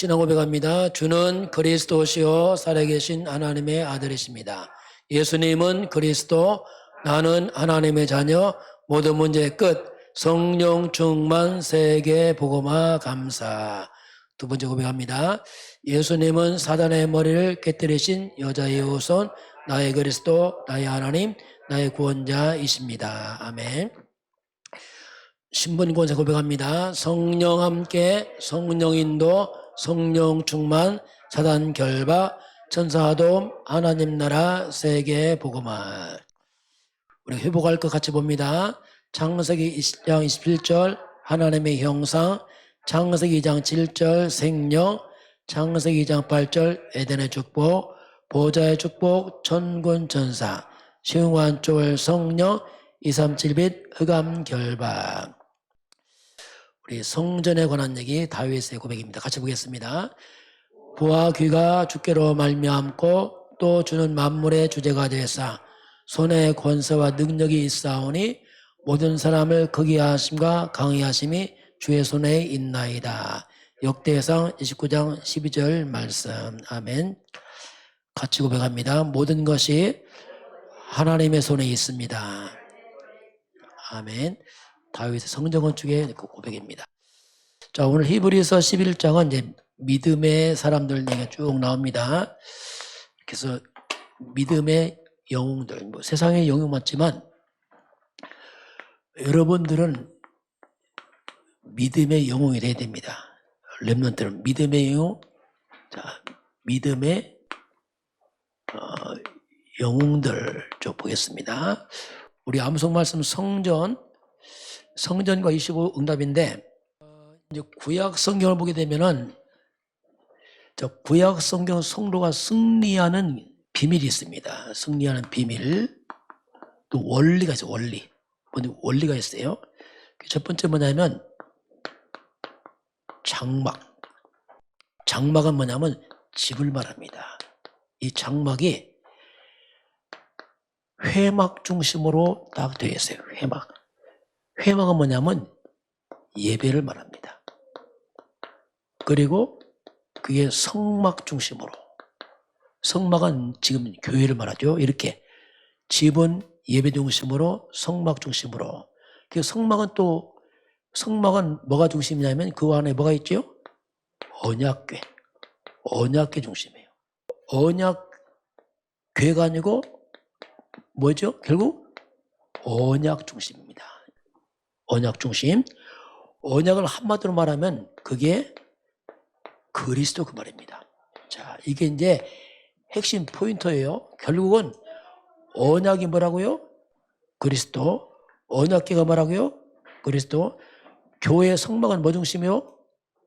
신앙 고백합니다. 주는 그리스도시요 살아계신 하나님의 아들이십니다. 예수님은 그리스도, 나는 하나님의 자녀, 모든 문제의 끝, 성령 충만 세계 복음화 감사. 두 번째 고백합니다. 예수님은 사단의 머리를 깨뜨리신 여자의 후손, 나의 그리스도, 나의 하나님, 나의 구원자이십니다. 아멘. 신분 권세 고백합니다. 성령 함께, 성령 인도, 성령 충만, 사단 결박, 천사 도움, 하나님 나라, 세계 복음화. 우리 회복할 것 같이 봅니다. 창세기 20장 27절 하나님의 형상, 창세기 2장 7절 생명, 창세기 2장 8절 에덴의 축복, 보좌의 축복, 천군 천사, 시흥한 쫄 성령, 237빛 흑암 결박. 우리 성전에 관한 얘기 다윗의 고백입니다. 같이 보겠습니다. 부와 귀가 주께로 말미암고 또 주는 만물의 주제가 되사 손에 권세와 능력이 있사오니 모든 사람을 크게 하심과 강하게 하심이 주의 손에 있나이다. 역대상 29장 12절 말씀. 아멘. 같이 고백합니다. 모든 것이 하나님의 손에 있습니다. 아멘. 다윗의 성전 건축의 고백입니다. 자, 오늘 히브리서 11장은 이제 믿음의 사람들 얘기가 쭉 나옵니다. 그래서 믿음의 영웅들, 뭐 세상의 영웅 맞지만 여러분들은 믿음의 영웅이 돼야 됩니다. 렘넌트는 믿음의 영웅, 자, 믿음의 영웅들 좀 보겠습니다. 우리 암송 말씀 성전과 25 응답인데, 이제 구약 성경을 보게 되면은 구약 성경 성도가 승리하는 비밀이 있습니다. 승리하는 비밀. 또 원리가 있어요. 원리가 있어요. 첫 번째 뭐냐면 장막은 뭐냐면 집을 말합니다. 이 장막이 회막 중심으로 딱 되어 있어요. 회막은 뭐냐면 예배를 말합니다. 그리고 그게 성막 중심으로, 성막은 지금 교회를 말하죠. 이렇게 집은 예배 중심으로, 성막 중심으로. 그 성막은 뭐가 중심이냐면 그 안에 뭐가 있죠? 언약궤 중심이에요. 언약궤가 아니고 뭐죠? 결국 언약 중심입니다. 언약 중심. 언약을 한마디로 말하면 그게 그리스도 그 말입니다. 자, 이게 이제 핵심 포인트예요. 결국은 언약이 뭐라고요? 그리스도. 언약궤가 뭐라고요? 그리스도. 교회의 성막은 뭐 중심이요?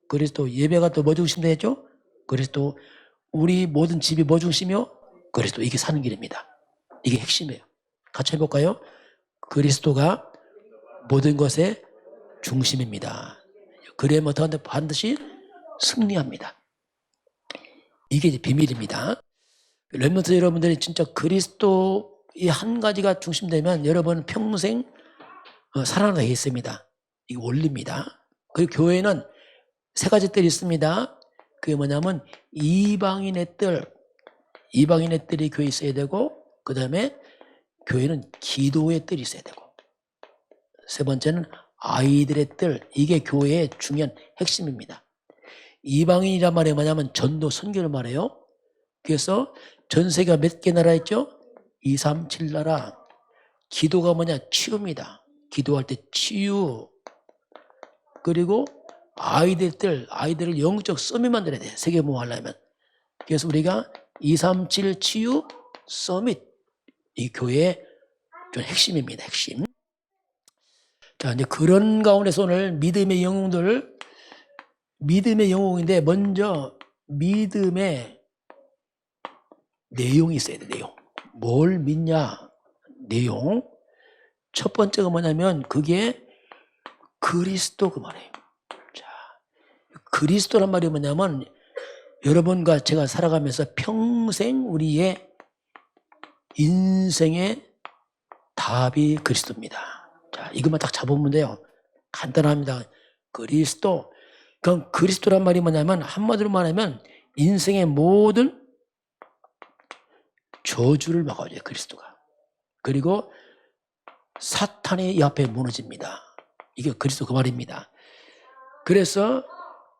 그리스도. 예배가 또 뭐 중심 되죠? 그리스도. 우리 모든 집이 뭐 중심이요? 그리스도. 이게 사는 길입니다. 이게 핵심이에요. 같이 해볼까요? 그리스도가 모든 것의 중심입니다. 그래야만 어떡한데 반드시 승리합니다. 이게 이제 비밀입니다. 렘넌트 여러분들이 진짜 그리스도의 한 가지가 중심되면 여러분 평생 살아나게 있습니다. 이게 원리입니다. 그리고 교회는 세 가지 뜰이 있습니다. 그게 뭐냐면 이방인의 뜰이 교회에 있어야 되고, 그 다음에 교회는 기도의 뜰이 있어야 되고, 세 번째는 아이들의 뜰, 이게 교회의 중요한 핵심입니다. 이방인이란 말이 뭐냐면 전도 선교를 말해요. 그래서 전 세계가 몇 개 나라 있죠? 2, 3, 7나라. 기도가 뭐냐? 치유입니다. 기도할 때 치유. 그리고 아이들 뜰, 아이들을 영적 서밋 만들어야 돼. 세계모험 하려면. 그래서 우리가 2, 3, 7 치유 서밋. 이 교회의 좀 핵심입니다. 핵심. 자, 이제 그런 가운데서 오늘 믿음의 영웅인데 먼저 믿음의 내용이 있어야 돼. 내용. 뭘 믿냐? 내용. 첫 번째가 뭐냐면 그게 그리스도 그 말이에요. 자, 그리스도란 말이 뭐냐면 여러분과 제가 살아가면서 평생 우리의 인생의 답이 그리스도입니다. 자, 이것만 딱 잡으면 돼요. 간단합니다. 그리스도. 그럼 그리스도란 말이 뭐냐면 한마디로 말하면 인생의 모든 저주를 막아줘요. 그리스도가. 그리고 사탄이 이 앞에 무너집니다. 이게 그리스도 그 말입니다. 그래서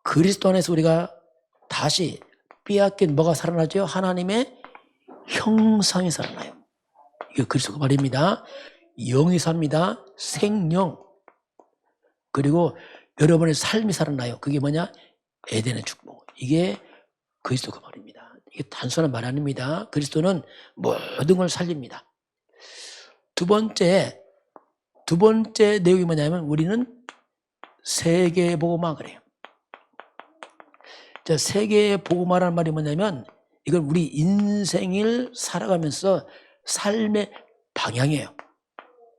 그리스도 안에서 우리가 다시 빼앗긴 뭐가 살아나죠? 하나님의 형상이 살아나요. 이게 그리스도 그 말입니다. 영이 삽니다. 생명. 그리고 여러분의 삶이 살아나요. 그게 뭐냐? 에덴의 축복. 이게 그리스도 그 말입니다. 이게 단순한 말 아닙니다. 그리스도는 모든 걸 살립니다. 두 번째 내용이 뭐냐면 우리는 세계복음화 그래요. 자, 세계복음화라는 말이 뭐냐면 이건 우리 인생을 살아가면서 삶의 방향이에요.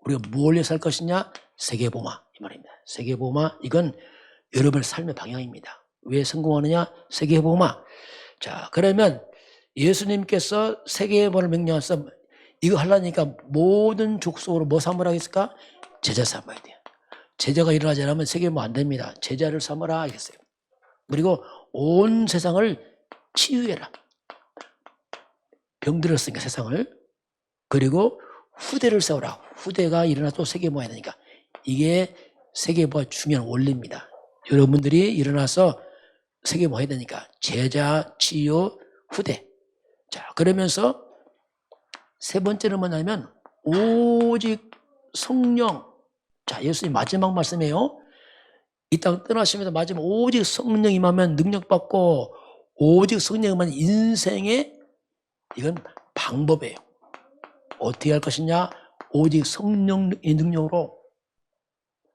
우리가 뭘 위해 살 것이냐? 세계복음화 이 말입니다. 세계복음화 이건 여러분의 삶의 방향입니다. 왜 성공하느냐? 세계복음화. 자, 그러면 예수님께서 세계복음화를 명령해서 이거 하려니까 모든 족속으로 뭐 삼으라 했을까? 제자 삼아야 돼요. 제자가 일어나지 않으면 세계복음화 안 됩니다. 제자를 삼으라 하겠어요. 그리고 온 세상을 치유해라. 병들었으니까 세상을. 그리고 후대를 세워라. 후대가 일어나 또 세계복음화 해야 되니까. 이게 세계복음화 중요한 원리입니다. 여러분들이 일어나서 세계복음화 해야 되니까 제자, 치유, 후대. 자, 그러면서 세 번째는 뭐냐면 오직 성령. 자, 예수님 마지막 말씀이에요. 이 땅 떠나시면서 마지막 오직 성령 임하면 능력받고 오직 성령 임하면 인생의 이건 방법이에요. 어떻게 할 것이냐? 오직 성령의 능력으로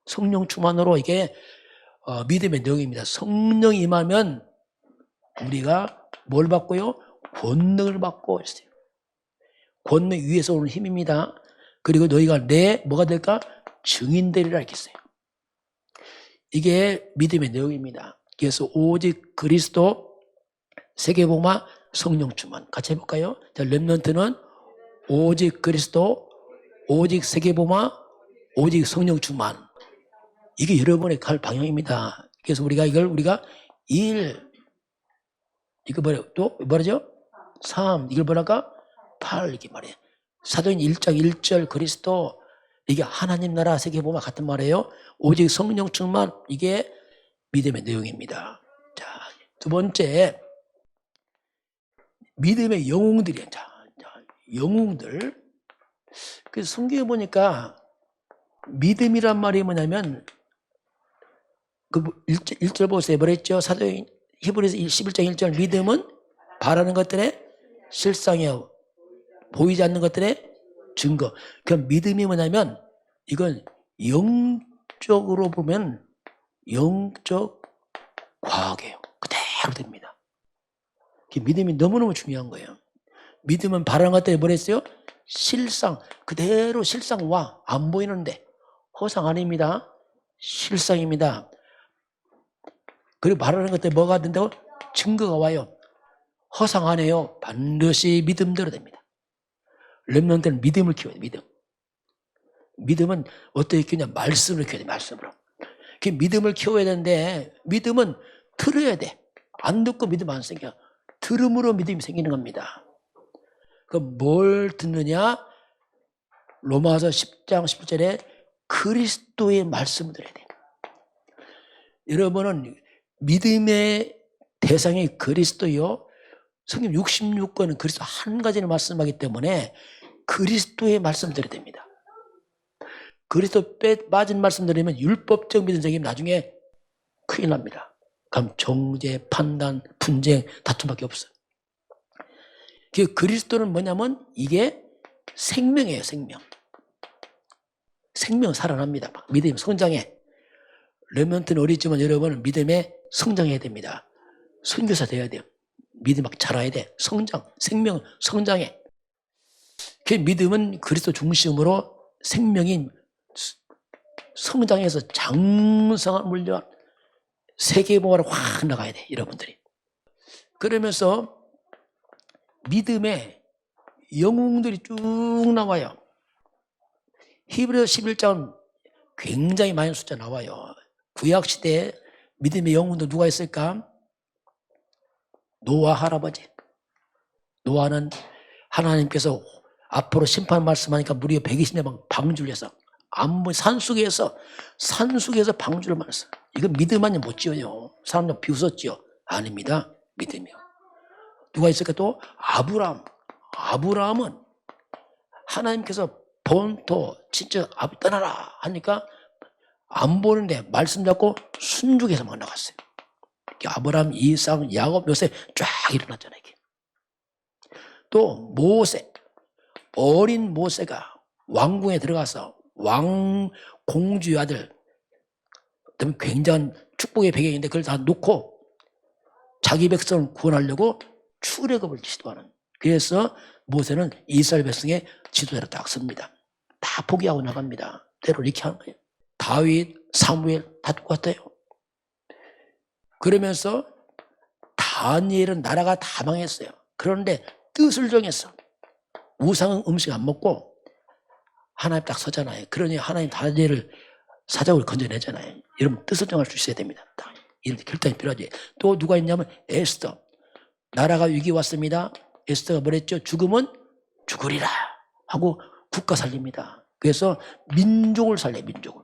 성령 충만으로 이게 믿음의 내용입니다. 성령 임하면 우리가 뭘 받고요? 권능을 받고 있어요. 권능 위에서 오는 힘입니다. 그리고 너희가 내 뭐가 될까? 증인 되리라 했어요. 이게 믿음의 내용입니다. 그래서 오직 그리스도 세계복음화 성령 충만 같이 해볼까요? 자, 렘넌트는 오직 그리스도 오직 세계복음화 오직 성령 충만 이게 여러분의 갈 방향입니다. 그래서 우리가 이걸 1 이거 또 뭐라죠? 3 이걸 뭐랄까? 8 이렇게 말해요. 사도행 1장 1절 그리스도 이게 하나님 나라 세계복음화 같은 말이에요. 오직 성령 충만 이게 믿음의 내용입니다. 자, 두 번째 믿음의 영웅들이에요. 자, 영웅들. 그래서 성경에 보니까 믿음이란 말이 뭐냐면 그 1절 보세요. 뭐랬죠? 사도행 히브리서 11장 1절 믿음은 바라는 것들의 실상이요 보이지 않는 것들의 증거. 그 믿음이 뭐냐면 이건 영적으로 보면 영적 과학이에요. 그대로 됩니다. 믿음이 너무너무 중요한 거예요. 믿음은 바라는 것들이 뭐랬어요? 실상. 그대로 실상 와. 안 보이는데. 허상 아닙니다. 실상입니다. 그리고 바라는 것들이 뭐가 된다고? 증거가 와요. 허상 안 해요. 반드시 믿음대로 됩니다. 렘넌트는 믿음을 키워야 돼요. 믿음. 믿음은 어떻게 키우냐? 말씀을 키워야 돼요. 말씀으로. 그 믿음을 키워야 되는데 믿음은 들어야 돼. 안 듣고 믿음 안 생겨. 들음으로 믿음이 생기는 겁니다. 그럼 뭘 듣느냐? 로마서 10장 11절에 그리스도의 말씀을 들어야 돼요. 여러분은 믿음의 대상이 그리스도요. 성경 66권은 그리스도 한 가지를 말씀하기 때문에 그리스도의 말씀을 들어야 됩니다. 그리스도 빠진 말씀 들으면 율법적 믿음 생기면 나중에 큰일 납니다. 그럼 정죄, 판단, 분쟁, 다툼밖에 없어요. 그리스도는 뭐냐면 이게 생명이에요. 생명. 생명 살아납니다. 믿음이 성장해. 렘넌트는 어리지만 여러분은 믿음에 성장해야 됩니다. 선교사 돼야 돼요. 믿음 막 자라야 돼. 성장, 생명 성장해. 그 믿음은 그리스도 중심으로 생명이 성장해서 장성한 물려 세계복음화로 확 나가야 돼. 여러분들이. 그러면서 믿음의 영웅들이 쭉 나와요. 히브리서 11장은 굉장히 많은 숫자 나와요. 구약시대에 믿음의 영웅도 누가 있을까? 노아 할아버지. 노아는 하나님께서 앞으로 심판 말씀하니까 무려 120년 방주를 해서 산속에서 방주를 만났어. 이거 믿음 아니면 못 지어요. 사람들 비웃었지요. 아닙니다. 믿음이요. 누가 있을까? 또 아브라함은 하나님께서 본토 진짜 떠나라 하니까 안 보는데 말씀 잡고 순종해서 막 나갔어요. 아브라함, 이삭, 야곱, 요셉 쫙 일어났잖아요. 이게. 또 모세, 어린 모세가 왕궁에 들어가서 공주의 아들, 굉장한 축복의 배경인데 그걸 다 놓고 자기 백성을 구원하려고 출애굽을 시도하는. 그래서 모세는 이스라엘 백성의 지도자로 딱 섭니다. 다 포기하고 나갑니다. 때로 이렇게 하는 거예요. 다윗, 사무엘 다 똑같아요. 그러면서 다니엘은 나라가 다 망했어요. 그런데 뜻을 정했어. 우상 음식 안 먹고 하나님 딱 서잖아요. 그러니 하나님 다니엘을 사자굴 건져내잖아요. 여러분 뜻을 정할 수 있어야 됩니다. 딱 이런 결단이 필요하지. 또 누가 있냐면 에스더. 나라가 위기 왔습니다. 에스더가 뭐랬죠? 죽으면 죽으리라 하고 국가 살립니다. 그래서 민족을 살려, 민족을.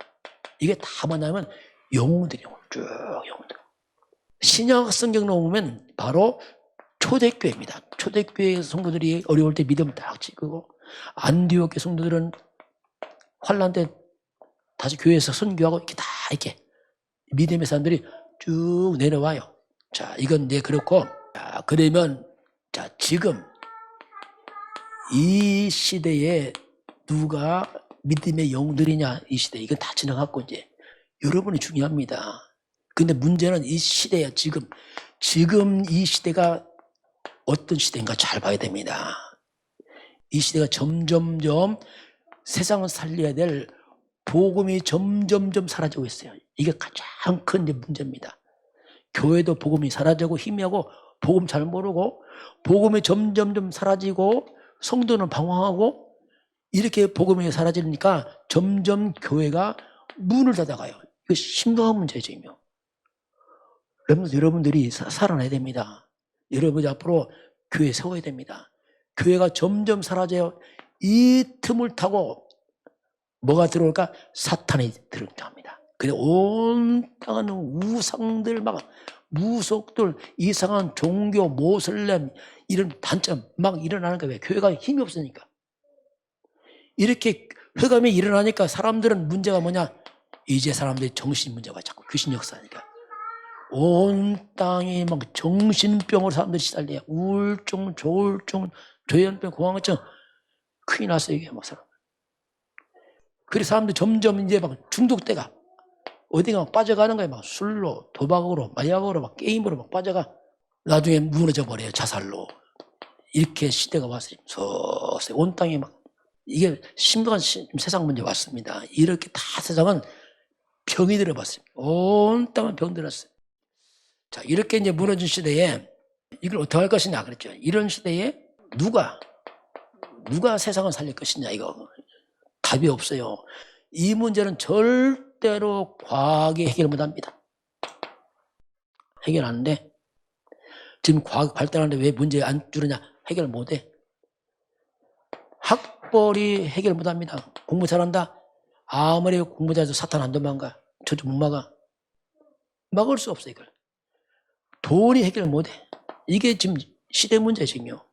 이게 다 뭐냐면 영웅들이 쭉 영웅들. 신약 성경을 보면 바로 초대교회입니다. 초대교회 성도들이 어려울 때 믿음을 딱 지키고, 안디옥의 성도들은 환난 때 다시 교회에서 선교하고 이렇게 다 이렇게 믿음의 사람들이 쭉 내려와요. 자, 이건 이제 그렇고, 자, 그러면 자, 지금 이 시대에 누가 믿음의 영웅들이냐, 이 시대. 이건 다 지나갔고, 이제 여러분이 중요합니다. 근데 문제는 이 시대야, 지금 이 시대가 어떤 시대인가 잘 봐야 됩니다. 이 시대가 점점점 세상을 살려야 될 복음이 점점점 사라지고 있어요. 이게 가장 큰 문제입니다. 교회도 복음이 사라지고 희미하고 복음 잘 모르고 복음이 점점점 사라지고 성도는 방황하고 이렇게 복음이 사라지니까 점점 교회가 문을 닫아가요. 이거 심각한 문제죠. 여러분들이 살아나야 됩니다. 여러분이 앞으로 교회 세워야 됩니다. 교회가 점점 사라져요. 이 틈을 타고 뭐가 들어올까? 사탄이 들어옵니다. 근데 온 땅은 우상들, 막 무속들, 이상한 종교, 모슬렘 이런 단점 막 일어나는 거예요. 교회가 힘이 없으니까. 이렇게 흑암이 일어나니까 사람들은 문제가 뭐냐? 이제 사람들이 정신 문제가 자꾸 귀신 역사니까. 온 땅이 막 정신병으로 사람들이 시달려요. 우울증, 조울증, 조현병, 공황증 큰일 났어요. 이게 막 사람. 그래서 사람들이 점점 이제 막 중독돼가. 어디가 막 빠져가는 거예요. 막 술로, 도박으로, 마약으로, 막 게임으로 막 빠져가. 나중에 무너져 버려요. 자살로. 이렇게 시대가 왔어요. 서서히 온 땅이 막. 이게 심각한 세상 문제 왔습니다. 이렇게 다 세상은 병이 들어봤어요. 온 땅은 병 들었어요. 자, 이렇게 이제 무너진 시대에 이걸 어떻게 할 것이냐 그랬죠. 이런 시대에 누가 세상을 살릴 것이냐, 이거. 답이 없어요. 이 문제는 절대로 과학이 해결 못 합니다. 해결 안 돼. 지금 과학 발달하는데 왜 문제 안 줄으냐? 해결 못 해. 학벌이 해결 못 합니다. 공부 잘한다? 아무리 공부 잘해도 사탄 안 도망가. 저도 못 막아. 막을 수 없어, 이걸. 돈이 해결 못 해. 이게 지금 시대 문제지요.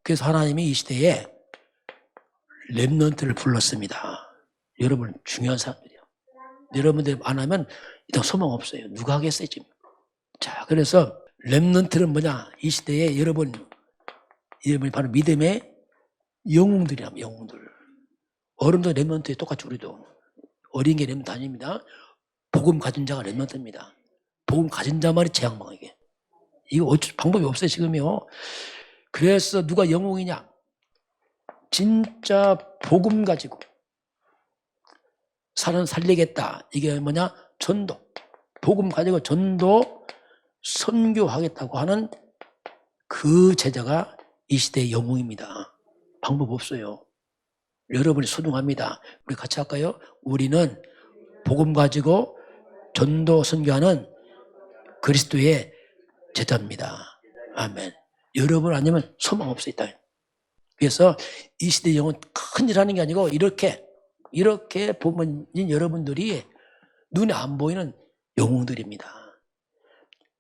그래서 하나님이 이 시대에 렘넌트를 불렀습니다. 여러분 중요한 사람들이요. 여러분들 안 하면 일단 소망 없어요. 누가 하겠어요 지금. 자, 그래서 렘넌트는 뭐냐? 이 시대에 여러분이 바로 믿음의 영웅들이야. 영웅들. 어른도 렘넌트에 똑같이 우리도. 어린 게 렘넌트 아닙니다. 복음 가진 자가 렘넌트입니다. 복음 가진 자만이 재앙망하게. 이거 어쩔 방법이 없어요 지금요. 그래서 누가 영웅이냐? 진짜 복음 가지고 사람 살리겠다. 이게 뭐냐? 전도. 복음 가지고 전도 선교하겠다고 하는 그 제자가 이 시대의 영웅입니다. 방법 없어요. 여러분이 소중합니다. 우리 같이 할까요? 우리는 복음 가지고 전도 선교하는 그리스도의 제자입니다. 아멘. 여러분 아니면 소망 없어있다. 그래서 이 시대 영혼 큰일 하는 게 아니고 이렇게 보면 여러분들이 눈에 안 보이는 영웅들입니다.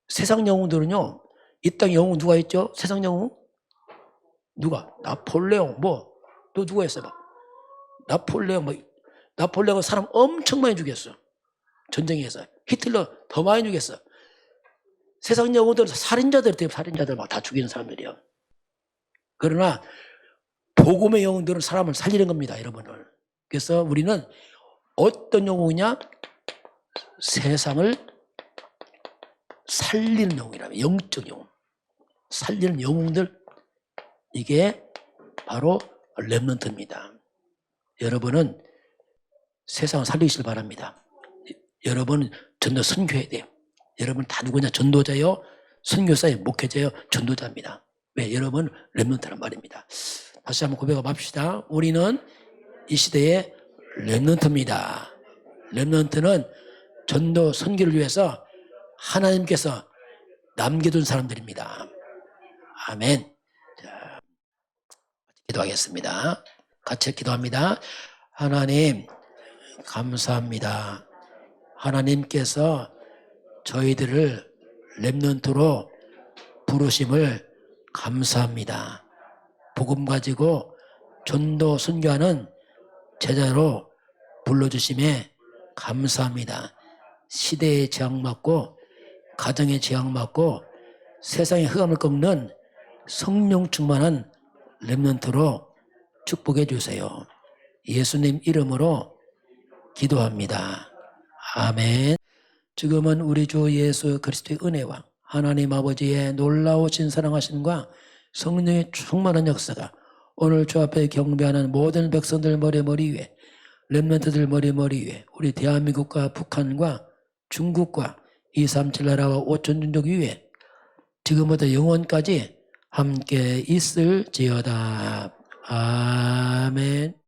세상 영웅들은요, 이 땅 영웅 누가 있죠? 세상 영웅? 누가? 나폴레옹, 또 누가 했어? 나폴레옹은 사람 엄청 많이 죽였어. 전쟁에서. 히틀러 더 많이 죽였어. 세상 영웅들은 살인자들 막 다 죽이는 사람들이야. 그러나 복음의 영웅들은 사람을 살리는 겁니다, 여러분을. 그래서 우리는 어떤 영웅이냐? 세상을 살리는 영웅이라면 영적 영웅. 살리는 영웅들, 이게 바로 렘넌트입니다. 여러분은 세상을 살리시길 바랍니다. 여러분 전도 선교해야 돼요. 여러분 다 누구냐? 전도자요, 선교사요, 목회자요, 전도자입니다. 왜? 여러분 렘넌트란 말입니다. 다시 한번 고백해 봅시다. 우리는 이 시대의 렘넌트입니다. 렘넌트는 전도 선교를 위해서 하나님께서 남겨둔 사람들입니다. 아멘. 자, 기도하겠습니다. 같이 기도합니다. 하나님 감사합니다. 하나님께서 저희들을 렘넌트로 부르심을 감사합니다. 복음 가지고 전도 선교하는 제자로 불러주심에 감사합니다. 시대에 제약받고 가정에 제약받고 세상의 흑암을 꺾는 성령 충만한 렘넌트로 축복해 주세요. 예수님 이름으로 기도합니다. 아멘. 지금은 우리 주 예수 그리스도의 은혜와 하나님 아버지의 놀라우신 사랑하심과 성령의 충만한 역사가 오늘 주 앞에 경배하는 모든 백성들 머리 위에, 렘넌트들 머리 위에, 우리 대한민국과 북한과 중국과 237 나라와 5천 민족 위에 지금부터 영원까지 함께 있을지어다. 아멘.